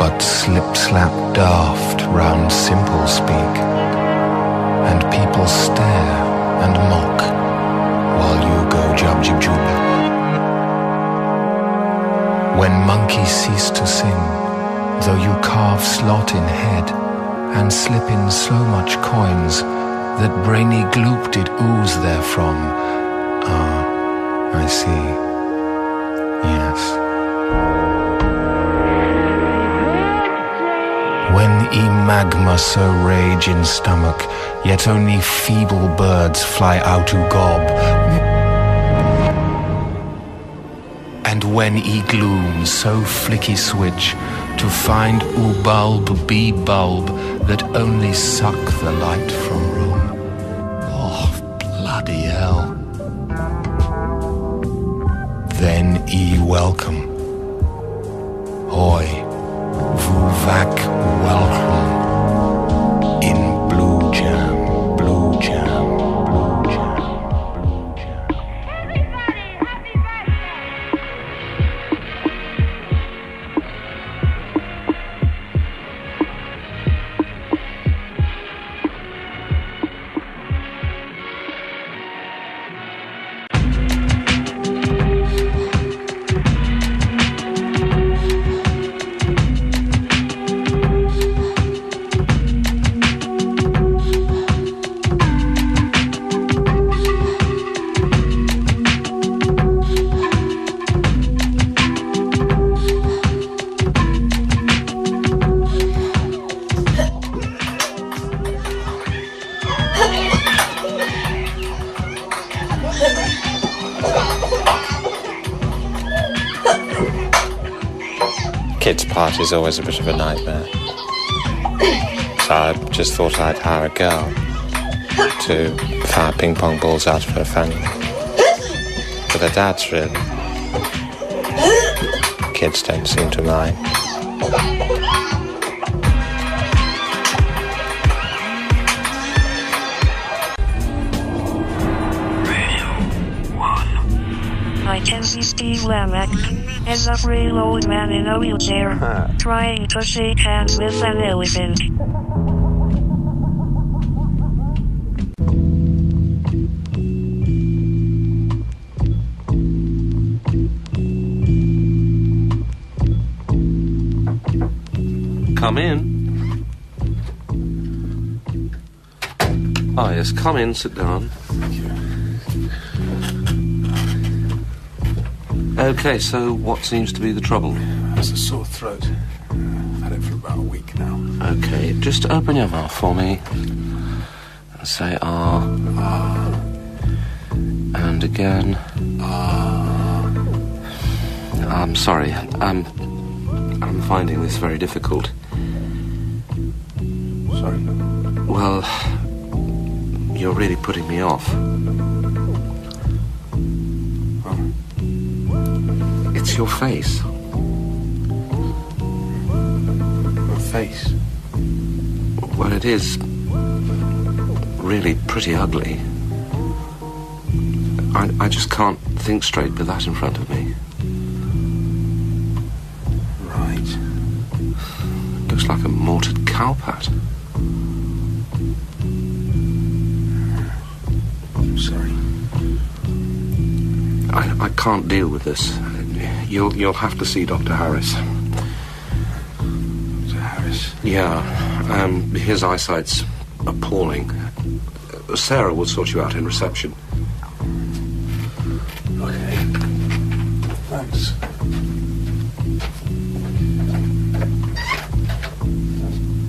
but slip-slap daft round simple speak, and people stare and mock while you go jub-jib-juba. When monkeys cease to sing, though you carve slot in head and slip in so much coins that brainy gloop did ooze therefrom. Ah, I see. Yes. When magma so rage in stomach, yet only feeble birds fly out to gob. And when gloom so flicky switch to find bulb be bulb that only suck the light from room. Oh, bloody hell. Then welcome. Hoi, vous vac welcome. In blue jam, blue jam, blue jam, blue jam. Kids' party's always a bit of a nightmare. So I just thought I'd hire a girl to fire ping pong balls out of her fanny. But their dads really. Kids don't seem to mind. I can see Steve Lamech as a frail old man in a wheelchair, trying to shake hands with an elephant. Come in. Oh, yes, come in, sit down. Okay, so what seems to be the trouble? It's a sore throat. I've had it for about a week now. Okay, just open your mouth for me. And say ah. Ah. And again. Ah. I'm sorry. I'm finding this very difficult. Sorry? Well, you're really putting me off. It's your face. My face? Well, it is really pretty ugly. I just can't think straight with that in front of me. Right. Looks like a mortared cow pat. Sorry. I can't deal with this. You'll have to see Dr. Harris. Dr. Harris? Yeah, his eyesight's appalling. Sarah will sort you out in reception. Okay. Thanks.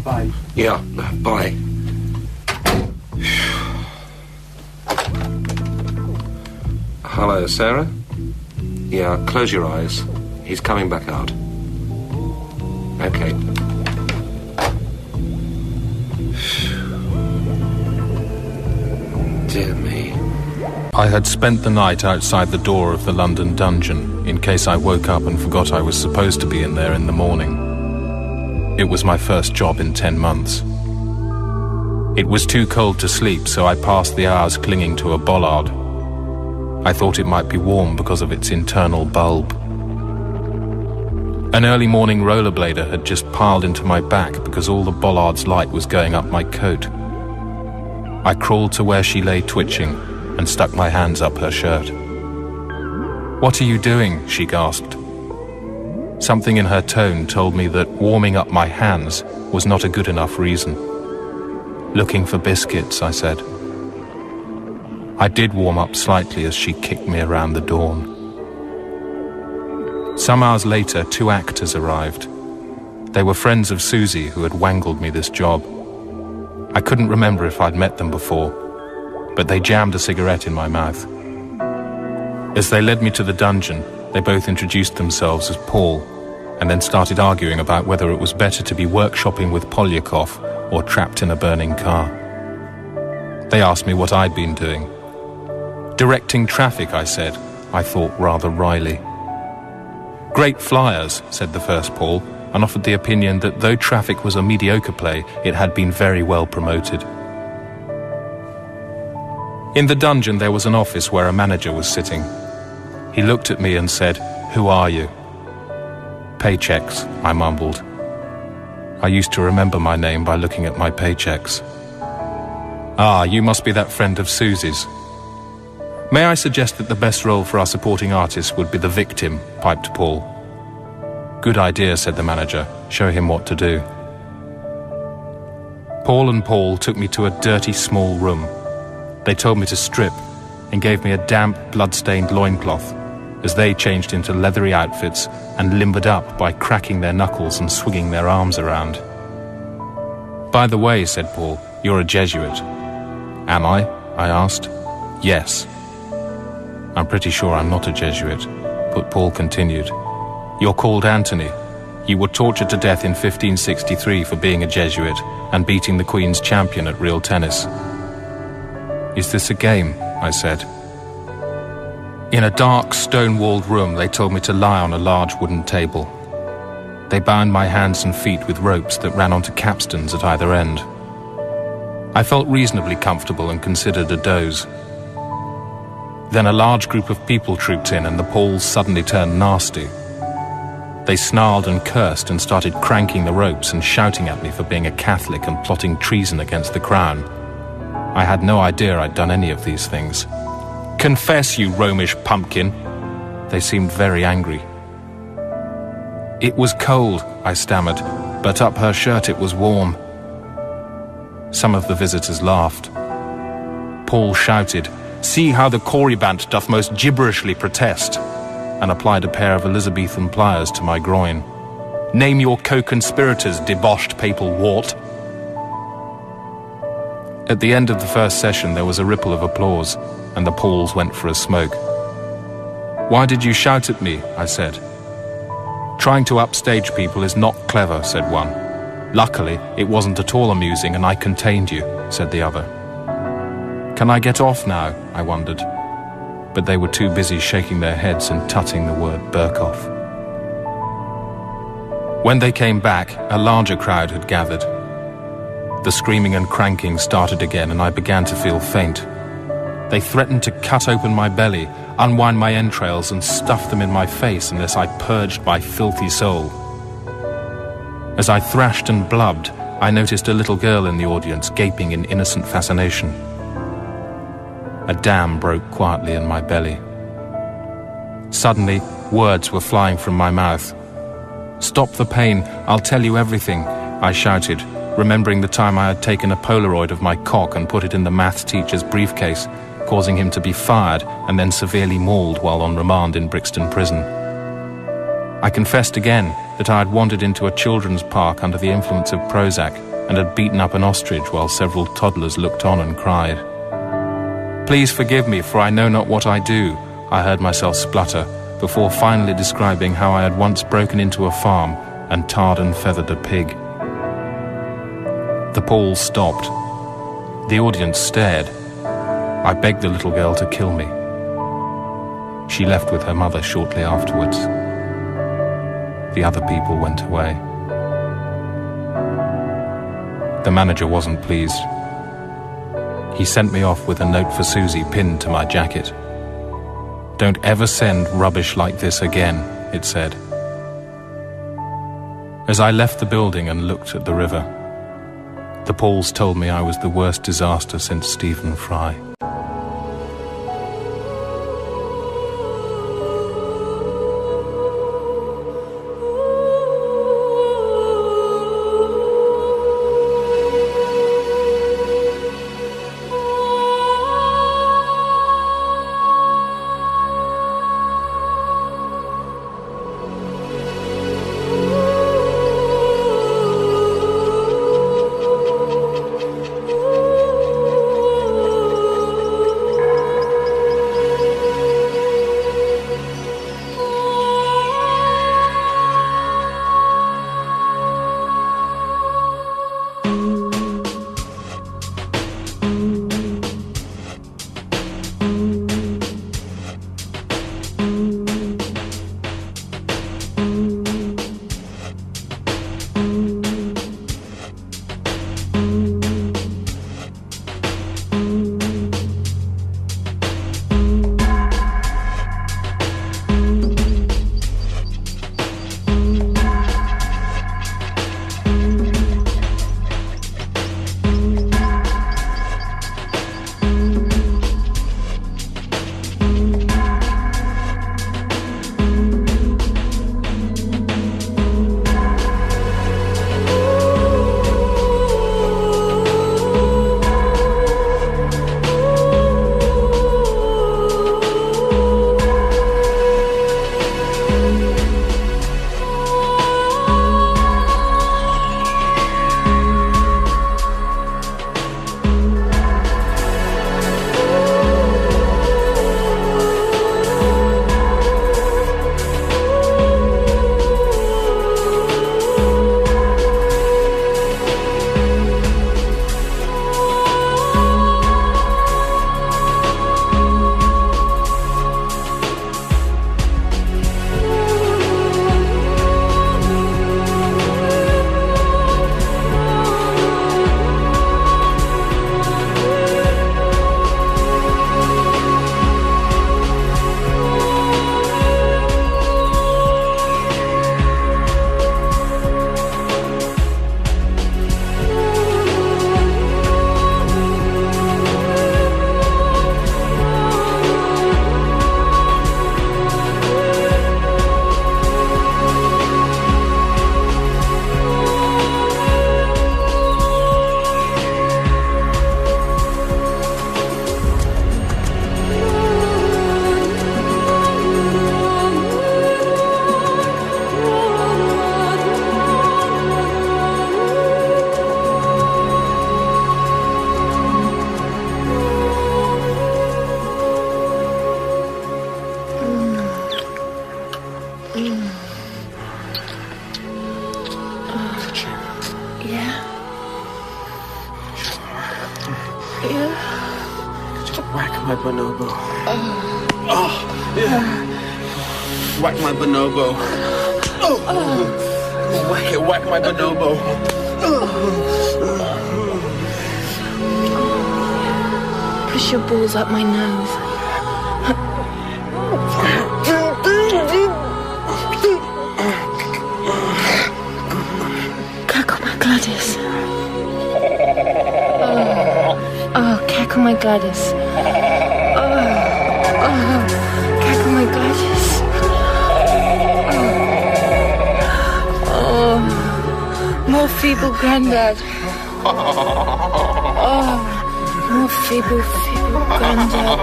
Bye. Yeah, bye. Hello, Sarah? Yeah, close your eyes. He's coming back out. Okay. Dear me. I had spent the night outside the door of the London dungeon in case I woke up and forgot I was supposed to be in there in the morning. It was my first job in 10 months. It was too cold to sleep, so I passed the hours clinging to a bollard. I thought it might be warm because of its internal bulb. An early morning rollerblader had just piled into my back because all the bollard's light was going up my coat. I crawled to where she lay twitching and stuck my hands up her shirt. "What are you doing?" she gasped. Something in her tone told me that warming up my hands was not a good enough reason. "Looking for biscuits," I said. I did warm up slightly as she kicked me around the dawn. Some hours later, 2 actors arrived. They were friends of Susie who had wangled me this job. I couldn't remember if I'd met them before, but they jammed a cigarette in my mouth. As they led me to the dungeon, they both introduced themselves as Paul, and then started arguing about whether it was better to be workshopping with Polyakov or trapped in a burning car. They asked me what I'd been doing. "Directing traffic," I said, I thought rather wryly. "Great flyers," said the first Paul, and offered the opinion that though Traffic was a mediocre play, it had been very well promoted. In the dungeon there was an office where a manager was sitting. He looked at me and said, "Who are you?" "Paychecks," I mumbled. I used to remember my name by looking at my paychecks. "Ah, you must be that friend of Susie's." "May I suggest that the best role for our supporting artist would be the victim," piped Paul. "Good idea," said the manager. "Show him what to do." Paul and Paul took me to a dirty small room. They told me to strip and gave me a damp, blood-stained loincloth as they changed into leathery outfits and limbered up by cracking their knuckles and swinging their arms around. "By the way," said Paul, "you're a Jesuit." "Am I?" I asked. "Yes." "I'm pretty sure I'm not a Jesuit," but Paul continued. "You're called Anthony. You were tortured to death in 1563 for being a Jesuit and beating the Queen's champion at real tennis." "Is this a game?" I said. In a dark, stone-walled room, they told me to lie on a large wooden table. They bound my hands and feet with ropes that ran onto capstans at either end. I felt reasonably comfortable and considered a doze. Then a large group of people trooped in and the Pauls suddenly turned nasty. They snarled and cursed and started cranking the ropes and shouting at me for being a Catholic and plotting treason against the crown. I had no idea I'd done any of these things. "Confess, you Romish pumpkin!" They seemed very angry. "It was cold," I stammered, "but up her shirt it was warm." Some of the visitors laughed. Paul shouted, "See how the Corybant doth most gibberishly protest," and applied a pair of Elizabethan pliers to my groin. "Name your co-conspirators, debauched papal wart." At the end of the first session there was a ripple of applause, and the Pauls went for a smoke. "Why did you shout at me?" I said. "Trying to upstage people is not clever," said one. "Luckily, it wasn't at all amusing and I contained you," said the other. "Can I get off now?" I wondered. But they were too busy shaking their heads and tutting the word Burkoff. When they came back, a larger crowd had gathered. The screaming and cranking started again and I began to feel faint. They threatened to cut open my belly, unwind my entrails and stuff them in my face unless I purged my filthy soul. As I thrashed and blubbed, I noticed a little girl in the audience gaping in innocent fascination. A dam broke quietly in my belly. Suddenly, words were flying from my mouth. "Stop the pain, I'll tell you everything," I shouted, remembering the time I had taken a Polaroid of my cock and put it in the maths teacher's briefcase, causing him to be fired and then severely mauled while on remand in Brixton Prison. I confessed again that I had wandered into a children's park under the influence of Prozac and had beaten up an ostrich while several toddlers looked on and cried. "Please forgive me, for I know not what I do," I heard myself splutter, before finally describing how I had once broken into a farm and tarred and feathered a pig. The Pauls stopped. The audience stared. I begged the little girl to kill me. She left with her mother shortly afterwards. The other people went away. The manager wasn't pleased. He sent me off with a note for Susie pinned to my jacket. "Don't ever send rubbish like this again," it said. As I left the building and looked at the river, the Pauls told me I was the worst disaster since Stephen Fry. my bonobo. Yeah. Whack my bonobo. Whack my bonobo. Push your balls up my nose. Cackle my Gladys. Oh, cackle my Gladys. Cackle my Gladys. More feeble granddad. More feeble granddad.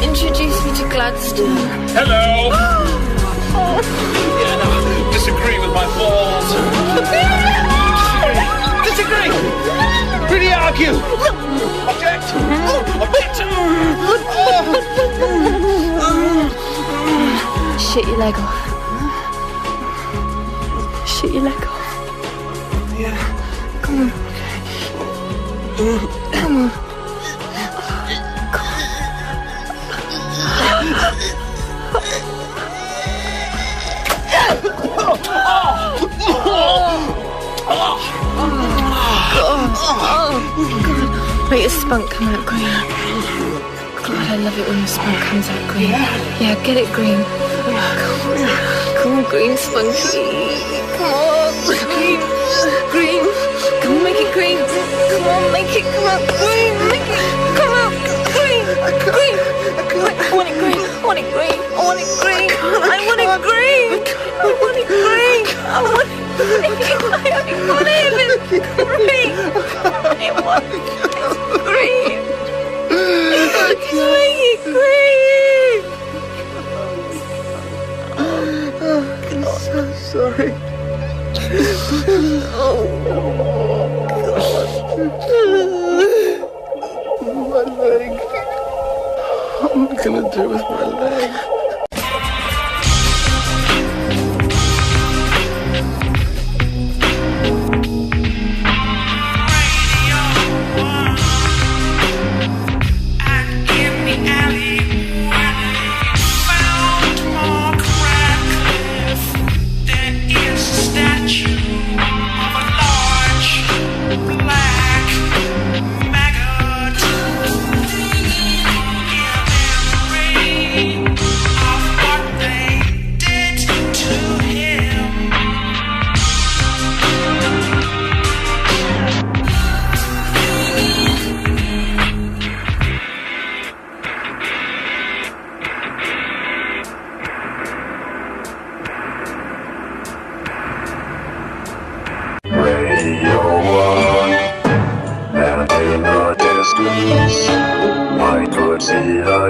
Introduce me to Gladstone. Hello. Yeah, no, disagree with my balls. Disagree. Really argue. Object. Object. Shit your leg off. Shit your leg off. Yeah. Come on. Come on. God. Wait, your spunk come out green. God, I love it when your spunk comes out green. Yeah, get it green. Come on, green spunky. Come on, green. Green. Come on, make it green. Come on, make it. Come on, green. Make it. Come on, green. Green. I want it green. I want it green. I want it green. I want it green. I want it green. I want it green. I only want it if it's green. I want it green. Just make it green. I'm so sorry. My leg. What am I gonna do with my leg?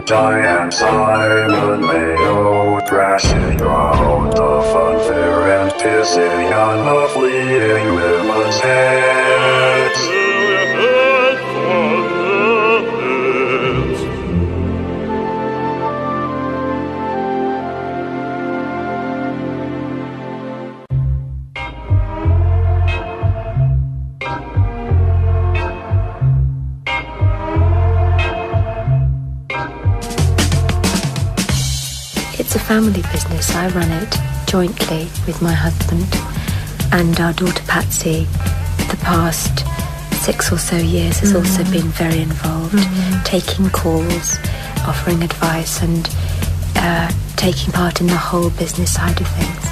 Giant Simon Mayo thrashing around the funfair and pissing on the fleeing women's heads. It's a family business. I run it jointly with my husband and our daughter Patsy. The past 6 or so years has also been very involved, taking calls, offering advice and taking part in the whole business side of things.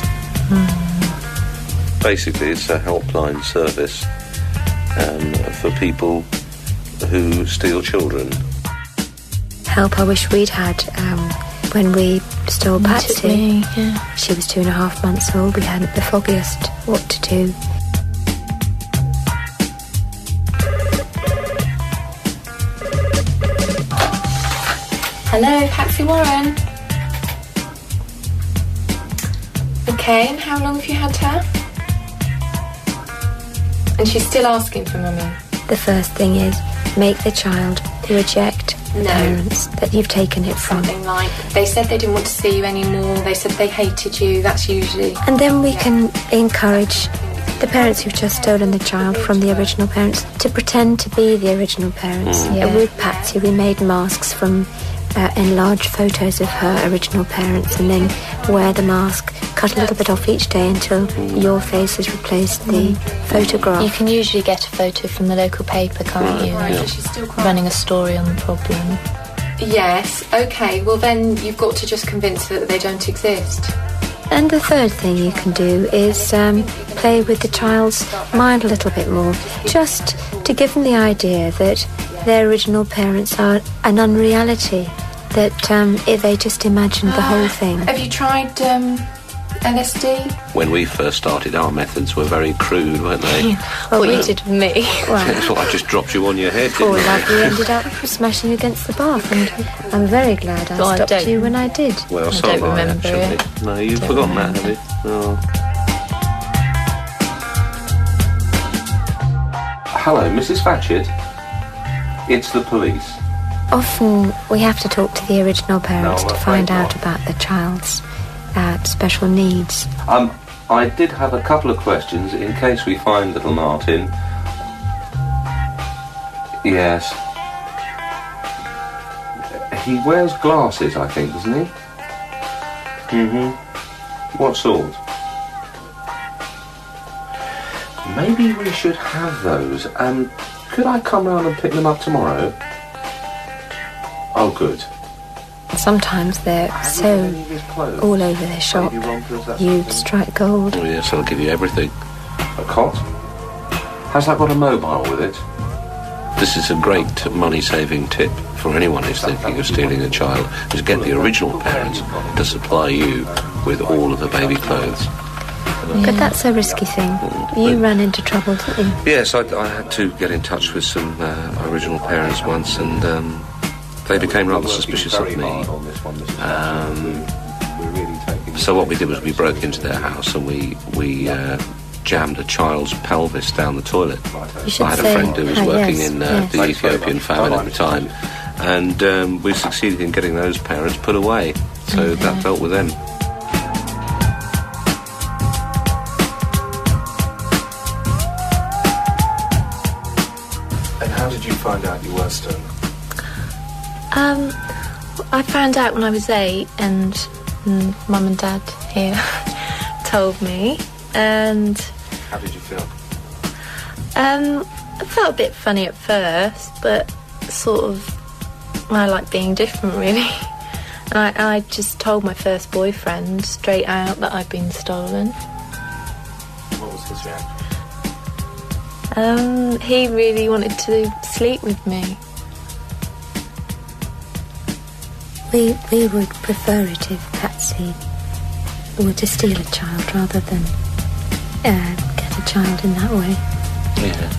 Basically, it's a helpline service for people who steal children. Help I wish we'd had when we stole Patsy. Me, yeah. She was 2.5 months old. We hadn't the foggiest what to do. Hello, Patsy Warren. Okay, and how long have you had her? And she's still asking for mummy. The first thing is make the child reject the parents that you've taken it from. Something like, they said they didn't want to see you anymore, they said they hated you, that's usually... And then we can encourage the parents who've just stolen the child from the original parents to pretend to be the original parents. With Patsy, we made masks from enlarged photos of her original parents and then wear the mask, cut a little bit off each day until your face has replaced the photograph. You can usually get a photo from the local paper, can't you? Right. She's still running a story on the problem. Yes, okay, well then you've got to just convince her that they don't exist. And the third thing you can do is play with the child's mind a little bit more, just to give them the idea that their original parents are an unreality, that if they just imagined the whole thing. Have you tried LSD? When we first started, our methods were very crude, weren't they? What you did with me. It's like I just dropped you on your head, Poor didn't love, you ended up smashing against the bath, and I'm very glad I stopped you when I did. Well, so I don't remember actually. it. No, you've forgotten that, have you? Oh. Hello, Mrs. Fatchett. It's the police. Often we have to talk to the original parents to find out about the child's special needs. I did have a couple of questions in case we find little Martin. Yes. He wears glasses, I think, doesn't he? What sort? Maybe we should have those. Could I come round and pick them up tomorrow? Oh, good. sometimes they're so all over their shop, you'd strike gold. Oh, yes, they'll give you everything. A cot? Has that got a mobile with it? This is a great money-saving tip for anyone who's thinking of stealing a child, is get the original parents to supply you with all of the baby clothes. But that's a risky thing. You ran into trouble, didn't you? Yes, I had to get in touch with some original parents once, and they became rather suspicious of me. So what we did was we broke into their house and we jammed a child's pelvis down the toilet. I had a friend who was working in the Ethiopian famine at the time, and we succeeded in getting those parents put away. So that dealt with them. And how did you find out you were stoned? I found out when I was 8, and Mum and Dad here told me, and... How did you feel? I felt a bit funny at first, but sort of, I like being different, really. And I just told my first boyfriend straight out that I'd been stolen. What was his reaction? He really wanted to sleep with me. We would prefer it if Patsy were to steal a child rather than get a child in that way. Yeah.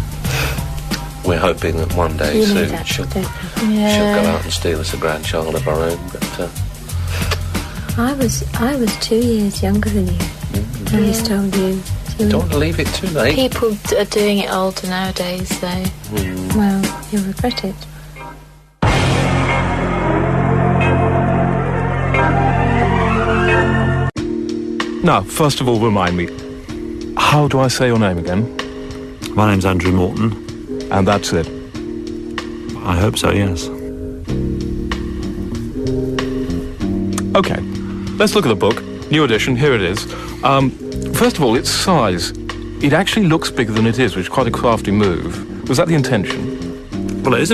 We're hoping that one day soon she'll go out and steal us a grandchild of our own. But I was 2 years younger than you when we stole you. Don't leave it too late. People are doing it older nowadays, though. Well, you'll regret it. Now, first of all, remind me, how do I say your name again? My name's Andrew Morton. And that's it? I hope so, yes. Okay, let's look at the book. New edition, here it is. First of all, its size. It actually looks bigger than it is, which is quite a crafty move. Was that the intention? Well, it's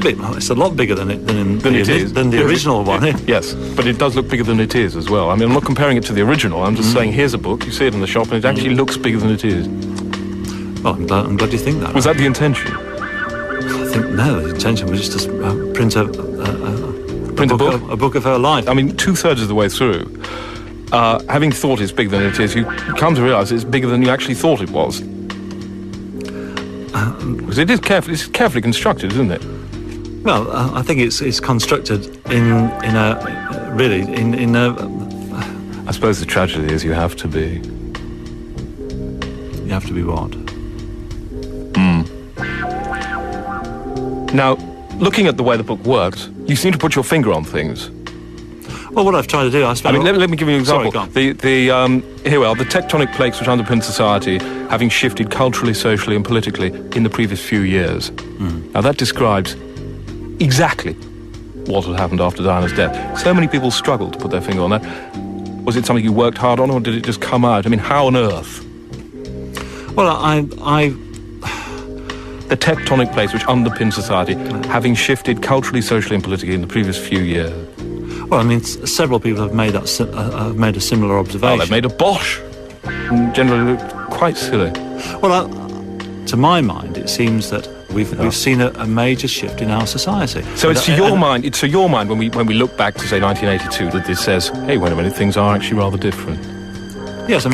a lot bigger than the original one. Yes, but it does look bigger than it is as well. I mean, I'm not comparing it to the original. I'm just saying, here's a book. You see it in the shop, and it actually looks bigger than it is. Well, I'm glad you think that. Was that the intention? I think no. The intention was just to print a book of her life. I mean, 2/3 of the way through, having thought it's bigger than it is, you come to realise it's bigger than you actually thought it was. Because it's carefully constructed, isn't it? Well, I think it's constructed in a. I suppose the tragedy is you have to be. You have to be what? Now, looking at the way the book works, you seem to put your finger on things. Well, what I've tried to do, let me give you an example. Sorry, Here we are, the tectonic plates which underpin society having shifted culturally, socially and politically in the previous few years. Now that describes exactly what had happened after Diana's death. So many people struggled to put their finger on that. Was it something you worked hard on, or did it just come out? I mean, how on earth? Well, the tectonic plates which underpin society having shifted culturally, socially and politically in the previous few years. Well, I mean, several people have made a similar observation. Well, they've made a bosh. Generally quite silly. Well, to my mind, it seems that we've seen a major shift in our society. So it's to your mind when we look back to, say, 1982, that this says, hey, wait a minute, things are actually rather different. Yes, I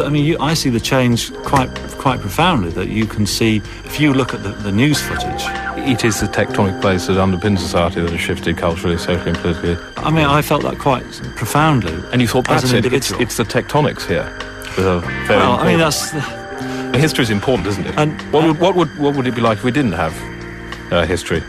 mean, I see the change quite profoundly. That you can see if you look at the news footage. It is the tectonic plates that underpin society that have shifted culturally, socially, and politically. I mean, I felt that quite profoundly. And you thought that's it? It's the tectonics here. I mean, that's history is important, isn't it? And what would it be like if we didn't have history?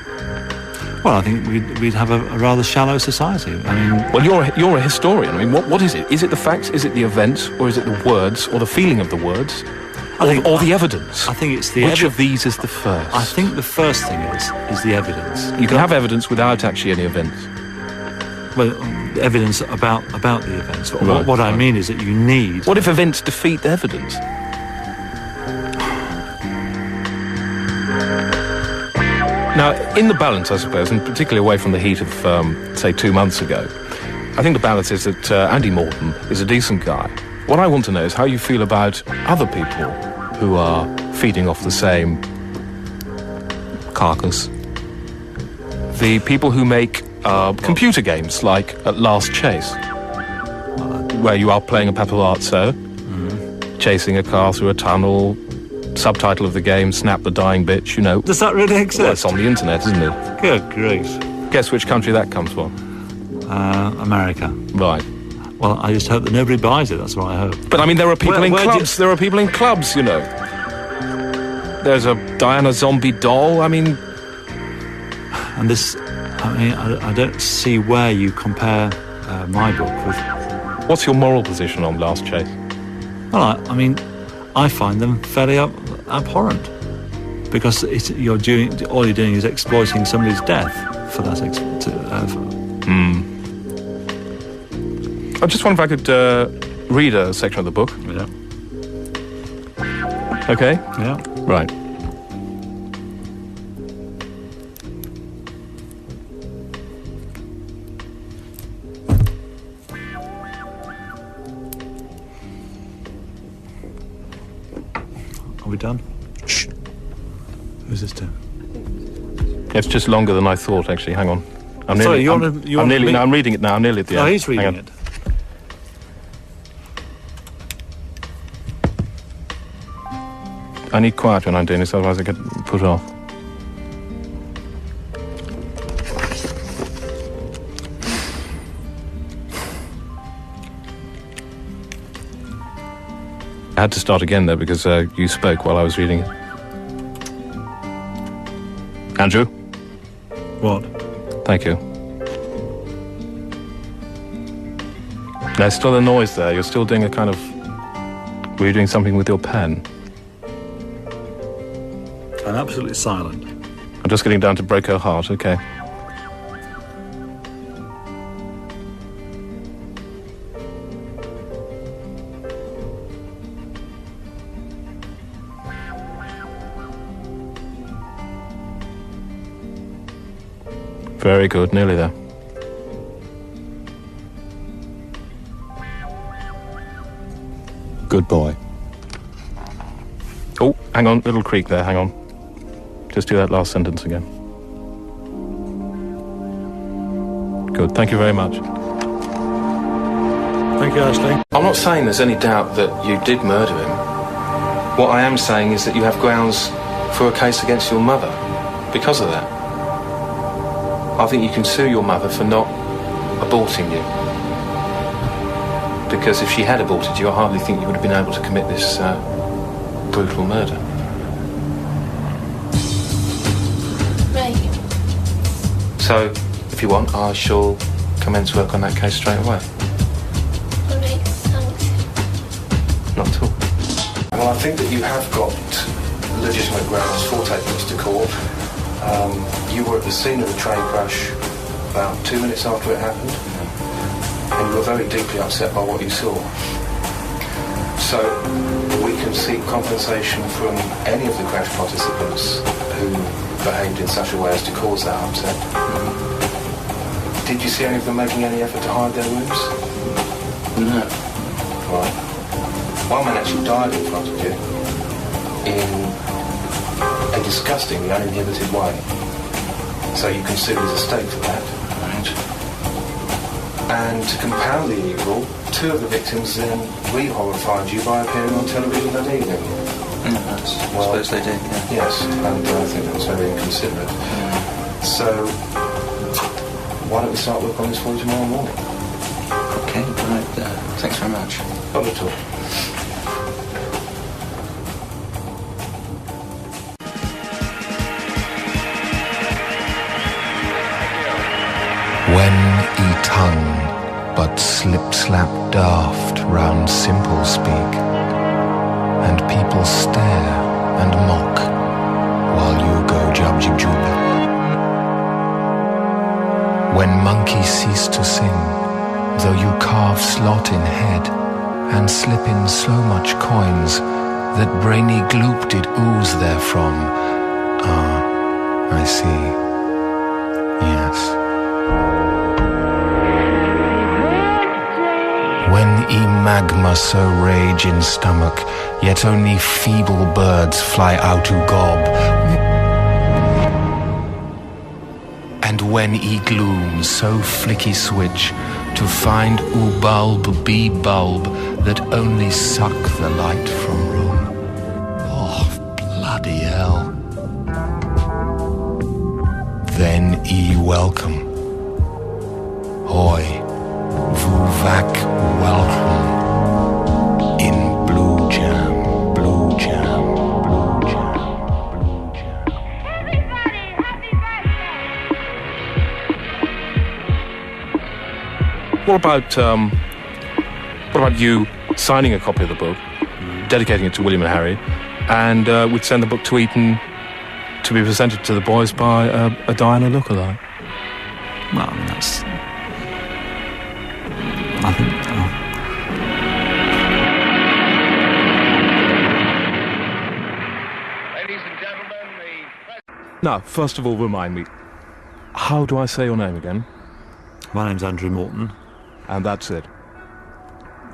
Well, I think we'd have a rather shallow society. I mean, well, you're a historian. I mean, what is it? Is it the facts? Is it the events? Or is it the words? Or the feeling of the words? Or the evidence? I think it's the. Which of these is the first? I think the first thing is the evidence. You can have evidence without actually any events. Well, evidence about the events. Right, what I mean is that you need. What if events defeat the evidence? Now, in the balance, I suppose, and particularly away from the heat of, say, 2 months ago, I think the balance is that Andy Morton is a decent guy. What I want to know is how you feel about other people who are feeding off the same carcass. The people who make computer games like Last Chase, where you are playing a Paparazzo, chasing a car through a tunnel, subtitle of the game, Snap the Dying Bitch, you know. Does that really exist? Well, it's on the internet, isn't it? Good grief. Guess which country that comes from? America. Right. Well, I just hope that nobody buys it, that's what I hope. But I mean, there are people in clubs. There are people in clubs, you know. There's a Diana Zombie doll, I mean... And this, I don't see where you compare my book with... What's your moral position on Last Chase? Well, I mean, I find them fairly abhorrent. Because all you're doing is exploiting somebody's death for that. I just wonder if I could read a section of the book. Yeah. Okay? Yeah. Right. Are we done? Shh. Who's this to? It's just longer than I thought, actually. Hang on. I'm reading it now. I'm nearly at the end. Oh, he's reading it. I need quiet when I'm doing this, otherwise I get put off. I had to start again, though, because you spoke while I was reading it. Andrew? What? Thank you. There's still a noise there. You're still doing a kind of... Were you doing something with your pen? I'm absolutely silent. I'm just getting down to Break Her Heart, okay. Very good, nearly there. Good boy. Oh, hang on, little creak there, hang on. Just do that last sentence again. Good, thank you very much. Thank you, Ashley. I'm not saying there's any doubt that you did murder him. What I am saying is that you have grounds for a case against your mother because of that. I think you can sue your mother for not aborting you. Because if she had aborted you, I hardly think you would have been able to commit this brutal murder. Right. So, if you want, I shall commence work on that case straight away. Alright, thanks. Not at all. Well, I think that you have got legitimate grounds for taking this to court. You were at the scene of the train crash about 2 minutes after it happened, and you were very deeply upset by what you saw. So we can seek compensation from any of the crash participants who behaved in such a way as to cause that upset. Did you see any of them making any effort to hide their wounds? No. Right. One man actually died in front of you in a disgustingly uninhibited way. So you consider his estate for that. Right. And to compound the evil, two of the victims then re-horrified you by appearing on television that evening. I suppose they did, yeah. Yes, and I think that was very inconsiderate. So, why don't we start work on this for you tomorrow morning? Okay, right. Thanks very much. Not at all. When he tongue but slip-slap daft round simple speak, and people stare and mock while you go jub-jib-jub. When monkeys cease to sing, though you carve slot in head, and slip in so much coins that brainy gloop did ooze therefrom. Ah, I see. Yes. e magma so rage in stomach, yet only feeble birds fly out to gob. And when e gloom so flicky switch, to find oo bulb be bulb that only suck the light from room. Oh, bloody hell. Then e welcome. Hoi, vuvac welcome. In blue jam, blue jam, blue jam, blue jam. What about you signing a copy of the book, dedicating it to William and Harry, and we'd send the book to Eton to be presented to the boys by a Diana lookalike? Well, I mean, that's... I think... Ladies and gentlemen, Now, first of all, remind me, how do I say your name again? My name's Andrew Morton. And that's it?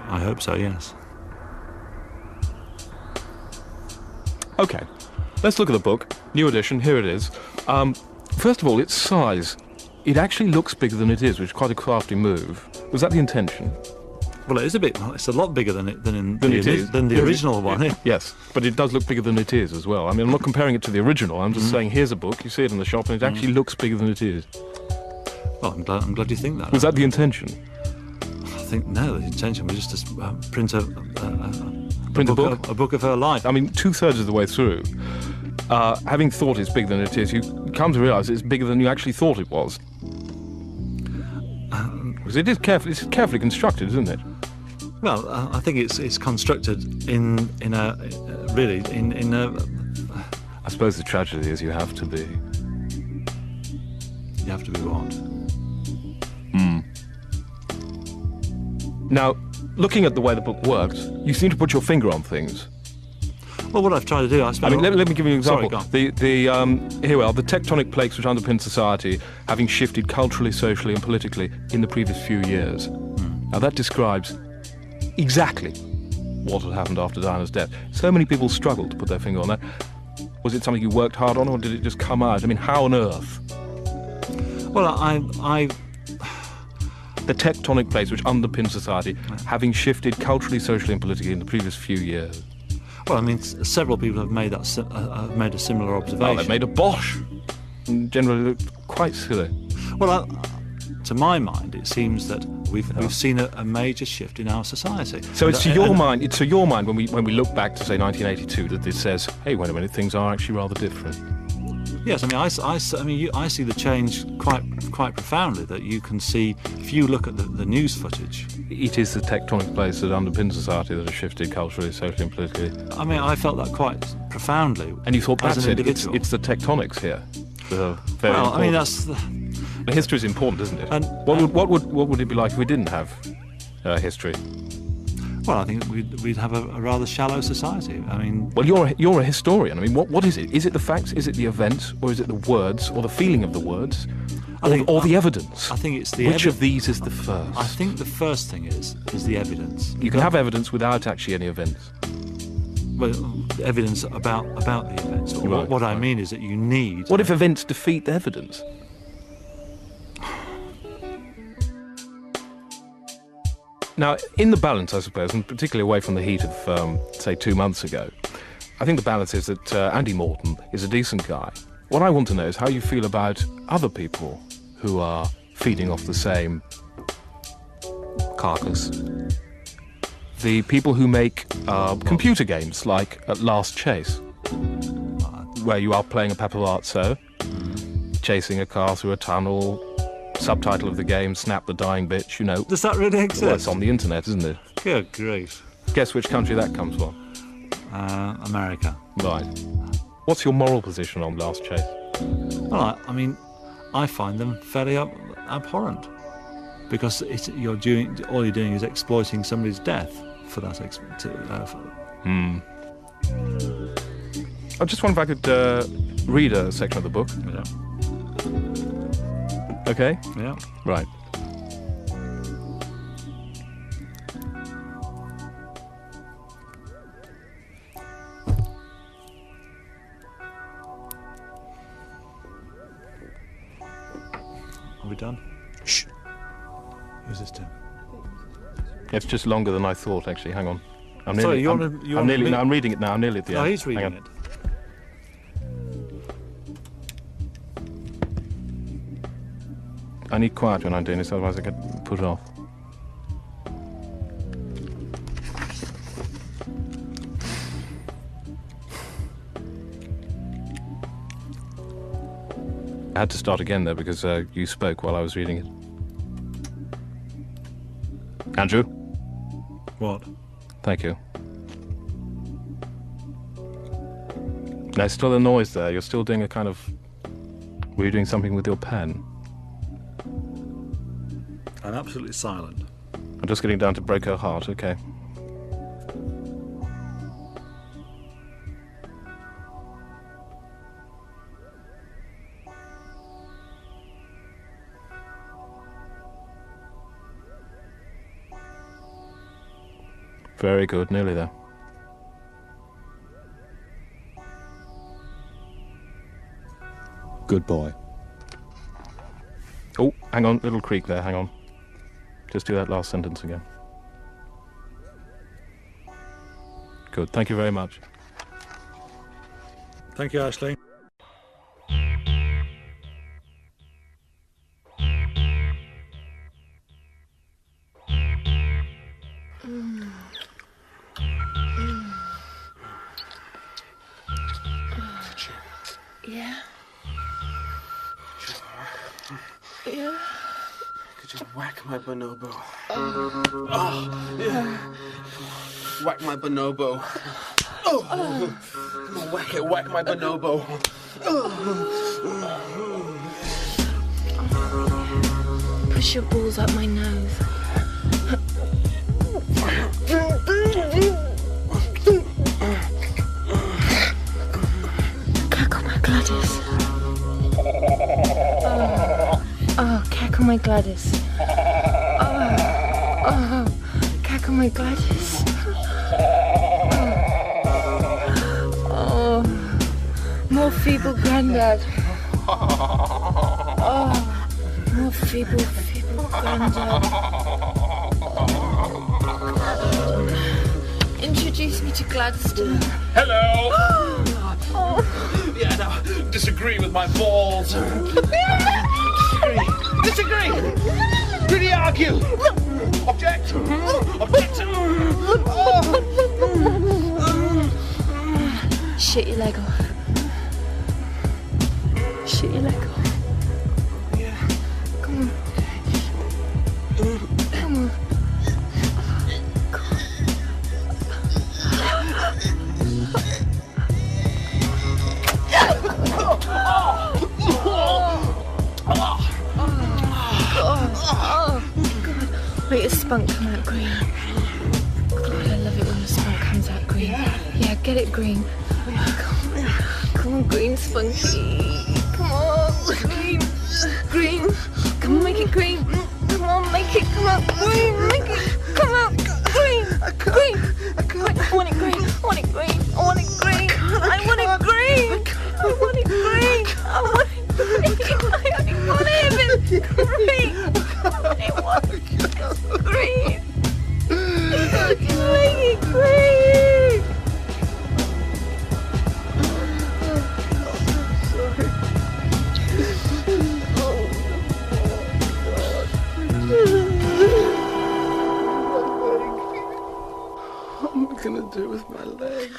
I hope so, yes. Okay, let's look at the book. New edition, here it is. First of all, its size. It actually looks bigger than it is, which is quite a crafty move. Was that the intention? Well, it is a bit... It's a lot bigger than the original one. Yes, but it does look bigger than it is as well. I mean, I'm not comparing it to the original. I'm just saying, here's a book, you see it in the shop, and it actually looks bigger than it is. Well, I'm glad you think that. Was that the intention? I think, no, the intention was just to print a book of her life. I mean, 2/3 of the way through, having thought it's bigger than it is, you come to realise it's bigger than you actually thought it was. Because it's carefully constructed, isn't it? Well, I think it's constructed in a... I suppose the tragedy is you have to be... You have to be what? Now, looking at the way the book works, you seem to put your finger on things. Well, what I've tried to do, let me give you an example. Sorry, here we are, the tectonic plates which underpin society having shifted culturally, socially and politically in the previous few years. Now that describes exactly what had happened after Diana's death. So many people struggled to put their finger on that. Was it something you worked hard on, or did it just come out? I mean, how on earth? Well, the tectonic plates which underpin society having shifted culturally, socially and politically in the previous few years. Well, I mean, several people have made made a similar observation. Well, they've made a bosh. And generally looked quite silly. Well, to my mind, it seems that we've seen a major shift in our society. So it's to your mind. It's to your mind when we look back to say 1982 that this says, hey, wait a minute, things are actually rather different. Yes, I mean, I see the change quite profoundly. That you can see if you look at the news footage. It is the tectonic plates that underpin society that have shifted culturally, socially, and politically. I mean, I felt that quite profoundly. And you thought that's it? Individual. It's the tectonics here. Well, I mean, that's the history is important, isn't it? And what would it be like if we didn't have history? Well, I think we'd have a rather shallow society. I mean... Well, you're a historian. I mean, what is it? Is it the facts, is it the events, or is it the words, or the feeling of the words, or the evidence? I think it's the Which of these is the first? I think the first thing is the evidence. You can have evidence without actually any events. Well, evidence about the events. What I mean is that you need... What if events defeat the evidence? Now, in the balance, I suppose, and particularly away from the heat of, say, 2 months ago, I think the balance is that Andy Morton is a decent guy. What I want to know is how you feel about other people who are feeding off the same carcass. The people who make computer games like Last Chase, where you are playing a paparazzo, chasing a car through a tunnel. Subtitle of the game, Snap the Dying Bitch, you know. Does that really exist? Well, it's on the internet, isn't it? Good grief. Guess which country that comes from? America. Right. What's your moral position on Last Chase? Well, I mean, I find them fairly abhorrent. Because all you're doing is exploiting somebody's death for that. I just wonder if I could read a section of the book. Yeah. Okay? Yeah. Right. we done? Shh. Who's this to? It's just longer than I thought, actually. Hang on. I'm Sorry, nearly, I'm reading it now. I'm nearly at the end. No, he's reading it. I need quiet when I'm doing this, otherwise I get put off. I had to start again there because you spoke while I was reading it. Andrew? What? Thank you. There's still a noise there. You're still doing a kind of... Were you doing something with your pen? I'm absolutely silent. I'm just getting down to break her heart, okay. Very good, nearly there. Good boy. Oh, hang on, little creak there, hang on. Just do that last sentence again. Good, thank you very much. Thank you, Ashley. Yeah. Yeah. Could you whack my bonobo? Oh, yeah. Whack my bonobo. Oh, come on, whack it, whack my bonobo. Push your balls up my nose. Cackle my Gladys. Oh, cackle my Gladys. Oh, cackle my Gladys. Oh, more feeble granddad. Oh, more feeble granddad. Introduce me to Gladstone. Hello! Oh. Yeah, now, disagree with my balls. Disagree! Really argue! Object! Object! Shit your leg off. Shit your leg off. Yeah. Come on. Come on. Wait, your spunk come out green. God, I love it when your spunk comes out green. Yeah, get it green. Come on, green spunky. Come on, green. Green. Come on, make it green. Come on, make it come out green. Make it come out green. Green. Wait, I want it green. I want it green. I want it green. I want it green. I want it green. I want it green. I only want it if it's green. I want it green. Make it green. What am I gonna do with my leg?